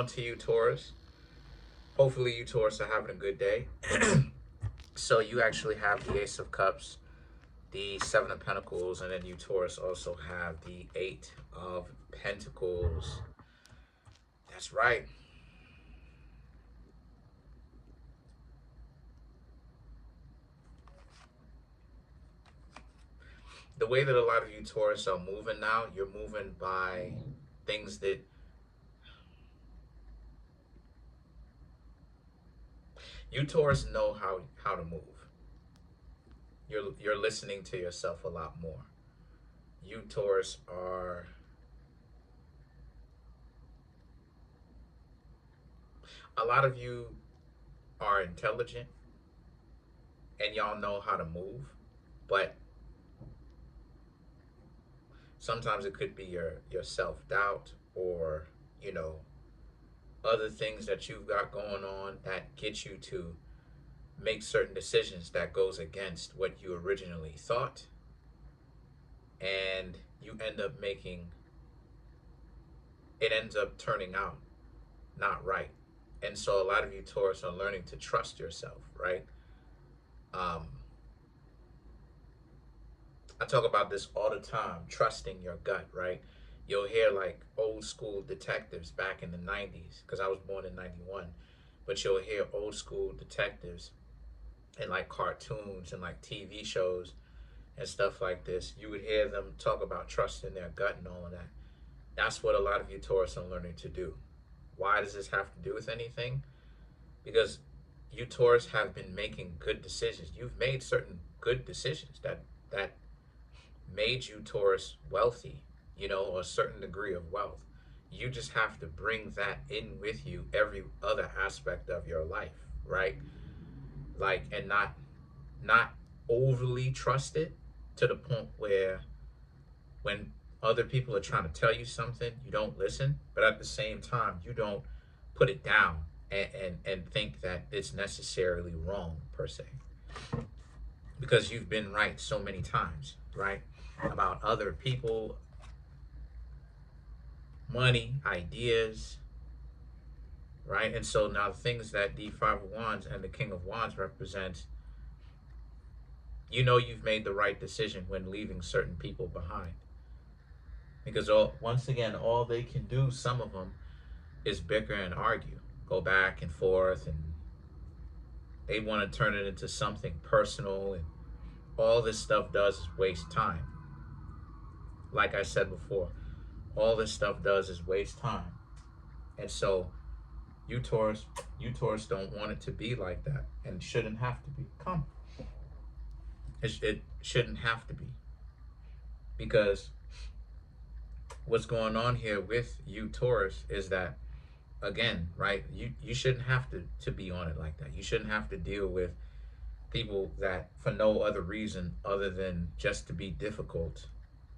on to you, Taurus? Hopefully, you, Taurus, are having a good day. So, you actually have the Ace of Cups, the Seven of Pentacles, and then you, Taurus, also have the Eight of Pentacles. That's right. The way that a lot of you, Taurus, are moving now, you're moving by things that you, Taurus, know how to move. You're listening to yourself a lot more. You, Taurus, are a lot of you are intelligent and y'all know how to move, but sometimes it could be your self-doubt or, you know, other things that you've got going on that get you to make certain decisions that goes against what you originally thought, and you end up making it ends up turning out not right. And so a lot of you, Taurus, are learning to trust yourself, right? um I talk about this all the time, trusting your gut, right? You'll hear like old school detectives back in the 90s, because I was born in 91, but you'll hear old school detectives and like cartoons and like TV shows and stuff like this. You would hear them talk about trusting their gut and all of that. That's what a lot of you, Taurus, are learning to do. Why does this have to do with anything? Because you, Taurus, have been making good decisions. You've made certain good decisions that made you, Taurus, wealthy, you know, or a certain degree of wealth. You just have to bring that in with you every other aspect of your life, right? Like, and not overly trust it to the point where when other people are trying to tell you something, you don't listen, but at the same time, you don't put it down and think that it's necessarily wrong per se, because you've been right so many times, right? About other people, money, ideas, right? And so now the things that the Five of Wands and the King of Wands represent, you know you've made the right decision when leaving certain people behind. Because once again, all they can do, some of them, is bicker and argue, go back and forth, and they want to turn it into something personal, and all this stuff does is waste time. Like I said before, all this stuff does is waste time. And so you, Taurus, don't want it to be like that, and shouldn't have to be. It shouldn't have to be, because what's going on here with you, Taurus, is that, again, right, you shouldn't have to be on it like that. You shouldn't have to deal with people that for no other reason other than just to be difficult.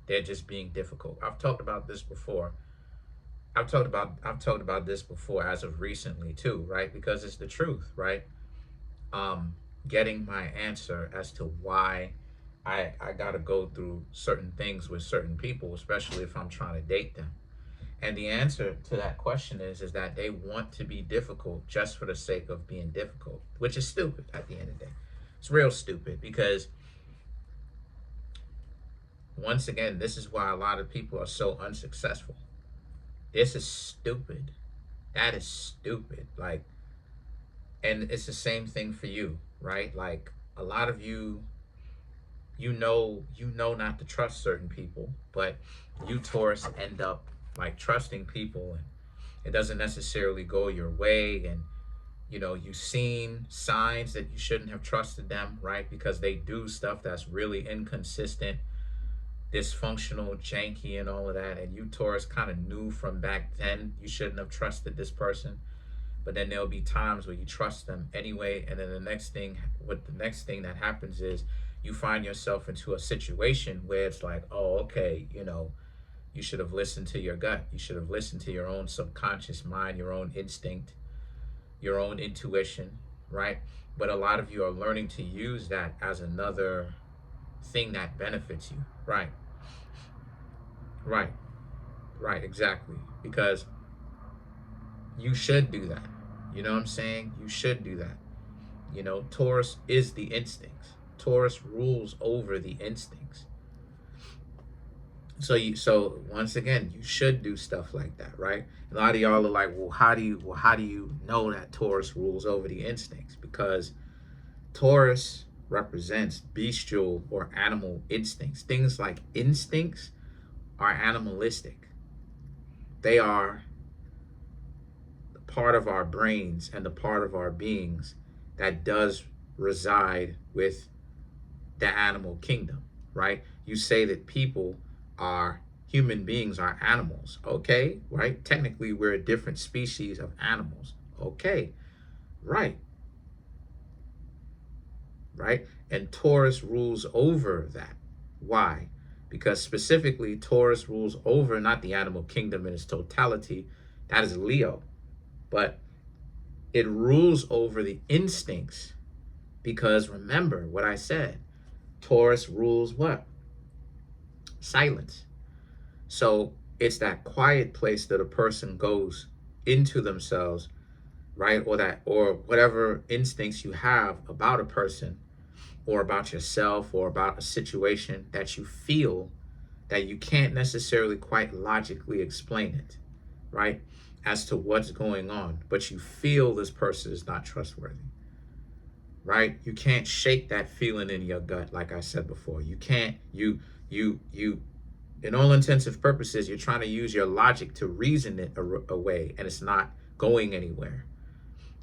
They're just being difficult. I've talked about this before. I've talked about this before as of recently too, right? Because it's the truth, right? Getting my answer as to why I gotta go through certain things with certain people, especially if I'm trying to date them. And the answer to that question is that they want to be difficult just for the sake of being difficult, which is stupid at the end of the day. It's real stupid, because once again, this is why a lot of people are so unsuccessful. This is stupid. That is stupid. Like, and it's the same thing for you, right? Like, a lot of you, you know not to trust certain people, but you, Taurus, end up like trusting people, and it doesn't necessarily go your way, and you know, you've seen signs that you shouldn't have trusted them, right? Because they do stuff that's really inconsistent, dysfunctional, janky, and all of that. And you, Taurus, kind of knew from back then you shouldn't have trusted this person. But then there'll be times where you trust them anyway. And then the next thing that happens is you find yourself into a situation where it's like, oh, okay, you know, you should have listened to your gut. You should have listened to your own subconscious mind, your own instinct, your own intuition, right? But a lot of you are learning to use that as another thing that benefits you, right? Right, right, exactly. Because You should do that. You know what I'm saying? You should do that. You know, Taurus is the instincts. Taurus rules over the instincts. So once again, you should do stuff like that, right? A lot of y'all are like, well, how do you know that Taurus rules over the instincts? Because Taurus represents bestial or animal instincts. Things like instincts are animalistic. They are the part of our brains and the part of our beings that does reside with the animal kingdom, right? You say that people are human beings are animals, okay, right? Technically, we're a different species of animals, okay, right, right? And Taurus rules over that. Why? Because specifically, Taurus rules over not the animal kingdom in its totality, that is Leo, but it rules over the instincts because remember what I said, Taurus rules what? Silence. So it's that quiet place that a person goes into themselves, right? Or whatever instincts you have about a person or about yourself or about a situation that you feel that you can't necessarily quite logically explain it, right? As to what's going on, but you feel this person is not trustworthy, right? You can't shake that feeling in your gut, like I said before. You can't, you, in all intents and purposes, you're trying to use your logic to reason it away, and it's not going anywhere.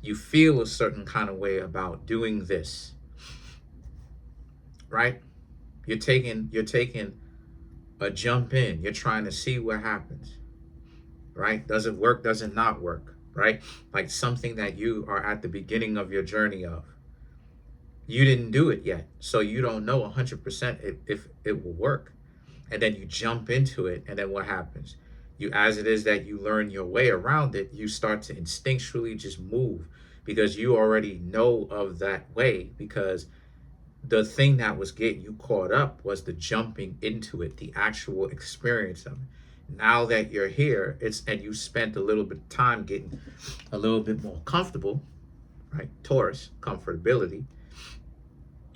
You feel a certain kind of way about doing this, right? You're taking a jump in. You're trying to see what happens, right? Does it work? Does it not work, right? Like something that you are at the beginning of your journey of. You didn't do it yet, so you don't know 100% if it will work. And then you jump into it, and then what happens? You, as it is that you learn your way around it, you start to instinctually just move because you already know of that way, because the thing that was getting you caught up was the jumping into it, the actual experience of it. Now that you're here, and you spent a little bit of time getting a little bit more comfortable, right? Taurus, comfortability.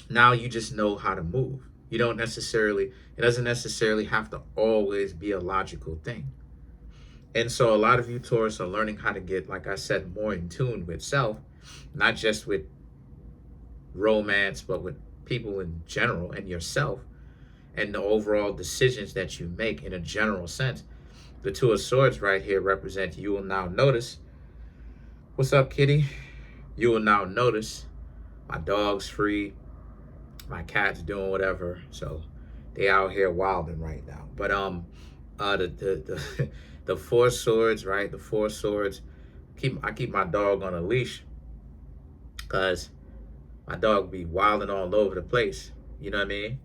Now you just know how to move. You don't necessarily, it doesn't necessarily have to always be a logical thing. And so a lot of you Taurus are learning how to get, like I said, more in tune with self, not just with romance, but with people in general and yourself and the overall decisions that you make in a general sense. The Two of Swords right here represent, you will now notice, what's up, kitty? You will now notice my dog's free, my cat's doing whatever, so they out here wilding right now. But the the Four Swords, right? The Four Swords. I keep my dog on a leash because my dog be wilding all over the place. You know what I mean?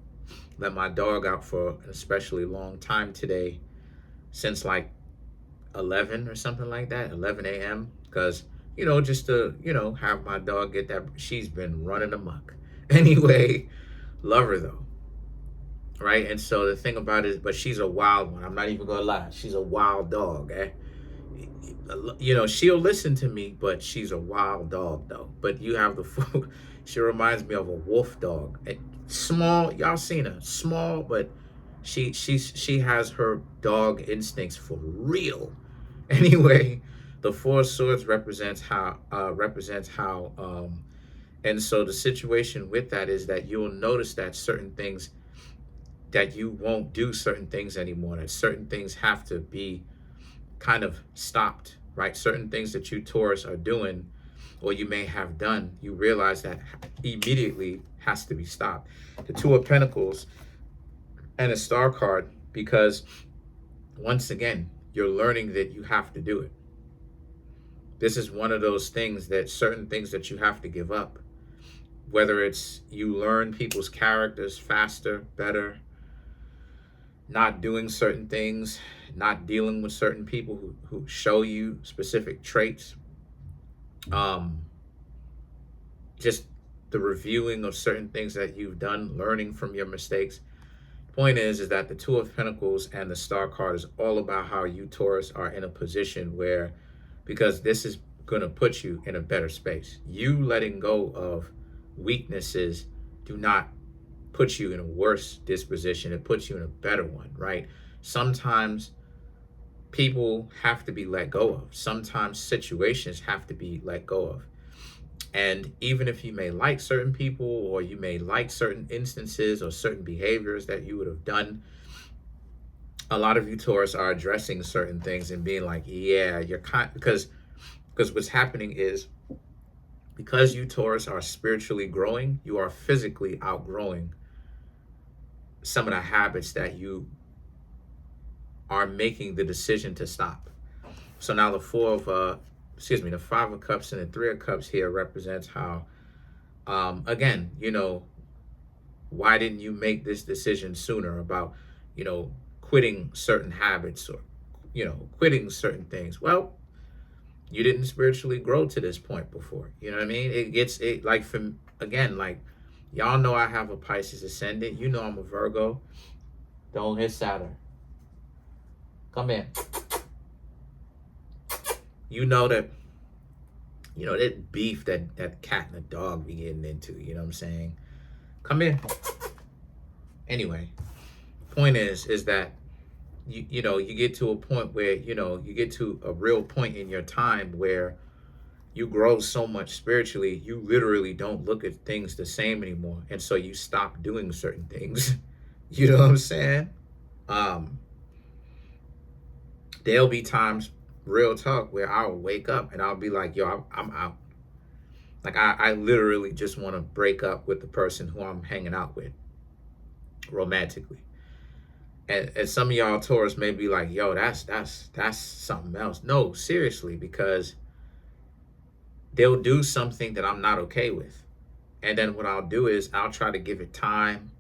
Let my dog out for an especially long time today, since like 11 or something like that, 11 a.m. Because, just to, have my dog get that. She's been running amok. Anyway, love her though. Right? And so the thing about it is, but she's a wild one. I'm not even going to lie. She's a wild dog, eh? She'll listen to me, but she's a wild dog though. But you have she reminds me of a wolf dog. Small, y'all seen her. Small, but she has her dog instincts for real. Anyway, the Four Swords represents how and so the situation with that is that you'll notice that certain things, that you won't do certain things anymore, that certain things have to be kind of stopped, right? Certain things that you Taurus are doing or you may have done, you realize that immediately has to be stopped. The Two of Pentacles and a Star card, because once again, you're learning that you have to do it. This is one of those things, that certain things that you have to give up. Whether it's you learn people's characters faster, better, not doing certain things, not dealing with certain people who show you specific traits, just the reviewing of certain things that you've done, learning from your mistakes. Point is that the Two of Pentacles and the Star card is all about how you Taurus are in a position where because this is going to put you in a better space. You letting go of weaknesses do not put you in a worse disposition. It puts you in a better one, right? Sometimes people have to be let go of. Sometimes situations have to be let go of. And even if you may like certain people, or you may like certain instances or certain behaviors that you would have done, a lot of you Taurus are addressing certain things and being like, yeah, you're kind, because what's happening is, because you Taurus are spiritually growing, you are physically outgrowing some of the habits that you are making the decision to stop. So now the the 5 of Cups and the 3 of Cups here represents how, again, why didn't you make this decision sooner about, quitting certain habits, or, quitting certain things? Well, you didn't spiritually grow to this point before. You know what I mean? It like, from, again, like, y'all know I have a Pisces ascendant. You know I'm a Virgo. Don't hit Saturn. Come in. You know that beef that cat and the dog be getting into. You know what I'm saying? Come in. Anyway, point is that you get to a point where, you get to a real point in your time where you grow so much spiritually, you literally don't look at things the same anymore. And so you stop doing certain things. You know what I'm saying? There'll be times, real talk, where I'll wake up and I'll be like, yo, I'm out. Like, I literally just want to break up with the person who I'm hanging out with romantically. And some of y'all Taurus may be like, yo, that's something else. No, seriously, because they'll do something that I'm not okay with. And then what I'll do is I'll try to give it time,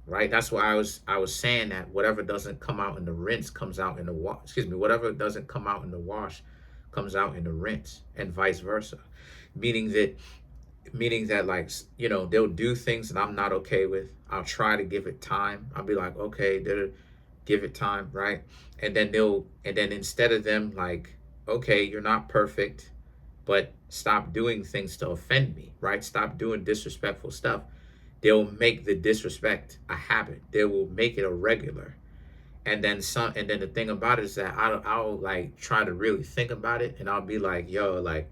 right? That's why I was saying that whatever doesn't come out in the rinse comes out in the wash. Excuse me, whatever doesn't come out in the wash comes out in the rinse, and vice versa. Meaning that, like, they'll do things that I'm not okay with. I'll try to give it time. I'll be like, okay, give it time, right? And then instead of them like, okay, you're not perfect, but stop doing things to offend me, right? Stop doing disrespectful stuff. They'll make the disrespect a habit. They will make it a regular. And then the thing about it is that I'll like try to really think about it, and I'll be like, yo, like,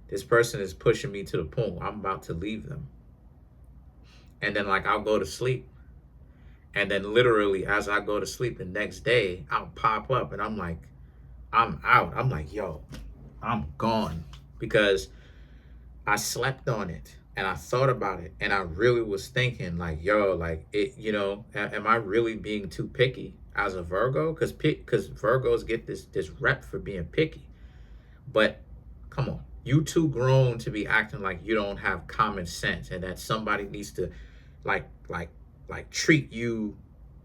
this person is pushing me to the point where I'm about to leave them. And then, like, I'll go to sleep. And then literally as I go to sleep the next day, I'll pop up and I'm like, I'm out. I'm like, yo, I'm gone. Because I slept on it and I thought about it. And I really was thinking like, yo, like, it, am I really being too picky as a Virgo? Because Virgos get this rep for being picky. But come on. You too grown to be acting like you don't have common sense, and that somebody needs to like treat you,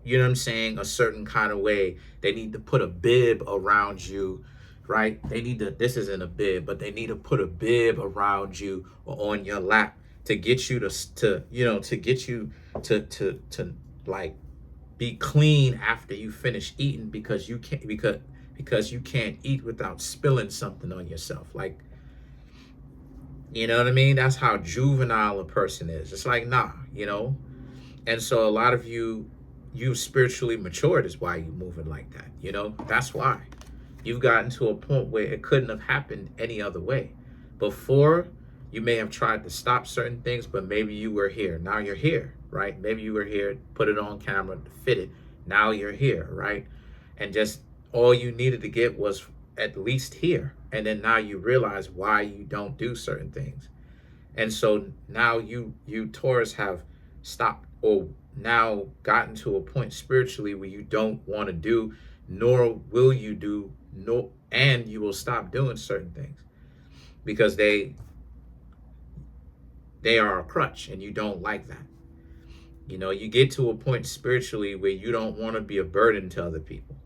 you know what I'm saying, a certain kind of way. They need to put a bib around you, right? This isn't a bib, but they need to put a bib around you or on your lap to get you to like be clean after you finish eating, because you can't eat without spilling something on yourself. Like, you know what I mean? That's how juvenile a person is. It's like, nah, And so a lot of you spiritually matured is why you're moving like that, That's why. You've gotten to a point where it couldn't have happened any other way. Before, you may have tried to stop certain things, but maybe you were here. Now you're here, right? Maybe you were here, put it on camera, fit it. Now you're here, right? And just all you needed to get was at least here. And then now you realize why you don't do certain things. And so now you Taurus have stopped, or now gotten to a point spiritually where you don't want to do, nor will you do, and you will stop doing certain things because they are a crutch and you don't like that. You get to a point spiritually where you don't want to be a burden to other people,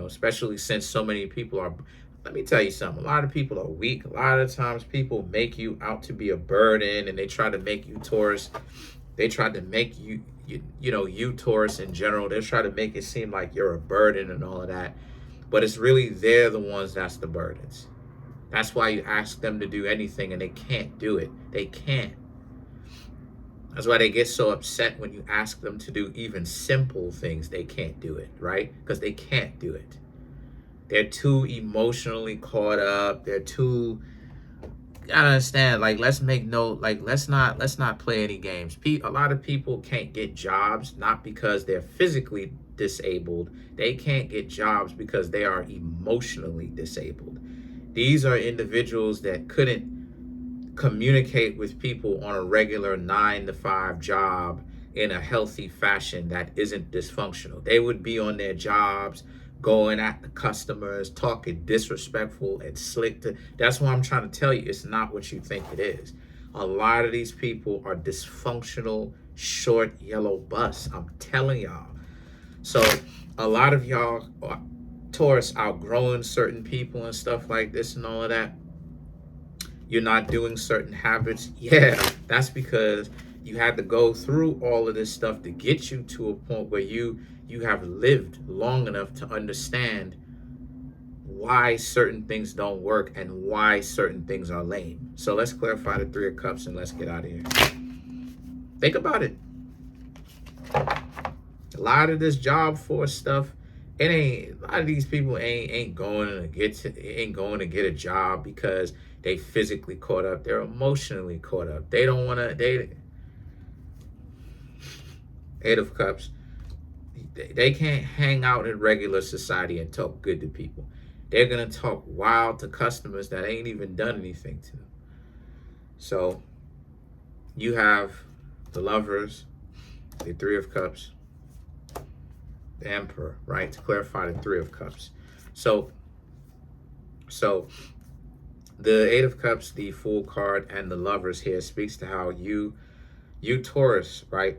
especially since so many people are. Let me tell you something. A lot of people are weak. A lot of times people make you out to be a burden, and they try to make you Taurus. They try to make you Taurus in general. They try to make it seem like you're a burden and all of that. But it's really they're the ones that's the burdens. That's why you ask them to do anything and they can't do it. They can't. That's why they get so upset when you ask them to do even simple things. They can't do it, right? Because they can't do it. They're too emotionally caught up. They're too, you gotta understand, like, let's make note, like, let's not play any games. A lot of people can't get jobs, not because they're physically disabled. They can't get jobs because they are emotionally disabled. These are individuals that couldn't communicate with people on a regular 9-to-5 job in a healthy fashion that isn't dysfunctional. They would be on their jobs, going at the customers, talking disrespectful and slick. That's why I'm trying to tell you, it's not what you think it is. A lot of these people are dysfunctional, short yellow bus. I'm telling y'all. So a lot of y'all are Taurus outgrowing certain people and stuff like this and all of that. You're not doing certain habits. Yeah, that's because you had to go through all of this stuff to get you to a point where you have lived long enough to understand why certain things don't work and why certain things are lame. So let's clarify the Three of Cups and let's get out of here. Think about it. A lot of this job force stuff, a lot of these people ain't going to get a job because they physically caught up. They're emotionally caught up. They don't want to. Eight of Cups. They can't hang out in regular society and talk good to people. They're gonna talk wild to customers that ain't even done anything to them. So you have the Lovers, the Three of Cups, the Emperor, right? To clarify the Three of Cups. So the Eight of Cups, the Fool card, and the Lovers here speaks to how you Taurus, right?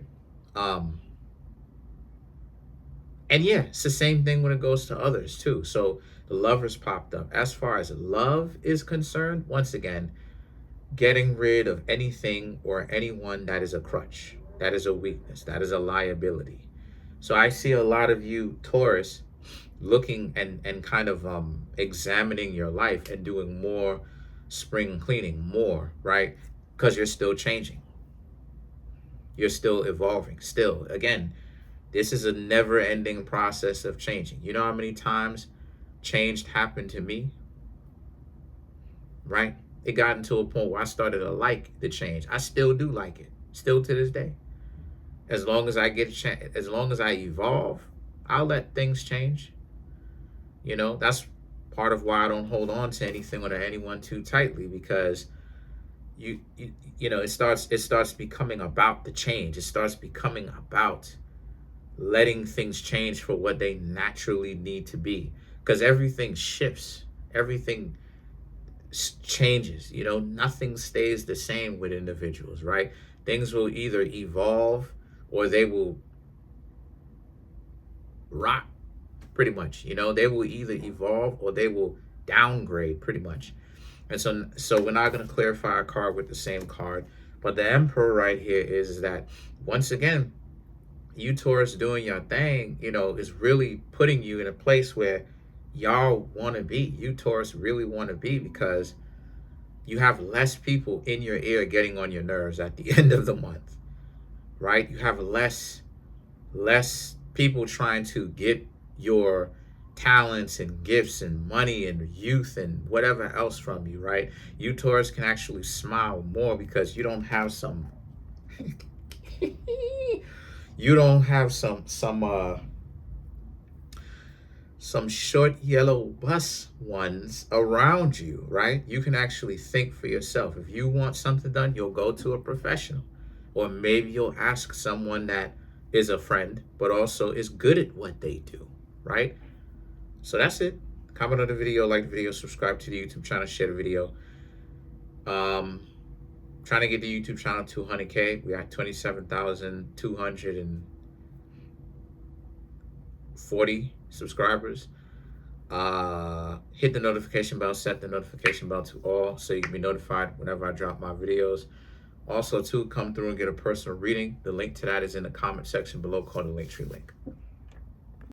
And yeah, it's the same thing when it goes to others too. So the Lovers popped up. As far as love is concerned, once again, getting rid of anything or anyone that is a crutch, that is a weakness, that is a liability. So I see a lot of you Taurus looking and kind of examining your life and doing more spring cleaning, more, right? Because you're still changing. You're still evolving. Still, again, this is a never-ending process of changing. You know how many times change happened to me, right? It got into a point where I started to like the change. I still do like it, still to this day. As long as I as long as I evolve, I'll let things change. You know, that's part of why I don't hold on to anything or anyone too tightly, because you know, it starts becoming about the change. It starts becoming about letting things change for what they naturally need to be, because everything shifts, everything changes. You know, nothing stays the same with individuals, right? Things will either evolve or they will rot, pretty much. You know, they will either evolve or they will downgrade, pretty much. And so we're not going to clarify a card with the same card, but the Emperor right here is that, once again, you Taurus doing your thing, you know, is really putting you in a place where y'all want to be. You Taurus really want to be, because you have less people in your ear getting on your nerves at the end of the month, right? You have less people trying to get your talents and gifts and money and youth and whatever else from you, right? You Taurus can actually smile more because you don't have some you don't have some short yellow bus ones around you, right? You can actually think for yourself. If you want something done, you'll go to a professional, or maybe you'll ask someone that is a friend but also is good at what they do, right? So that's it. Comment on the video, like the video, subscribe to the YouTube channel, share the video. Trying to get the YouTube channel to 200K. We at 27,240 subscribers. Hit the notification bell, set the notification bell to all so you can be notified whenever I drop my videos. Also, too, come through and get a personal reading. The link to that is in the comment section below, called the Linktree link.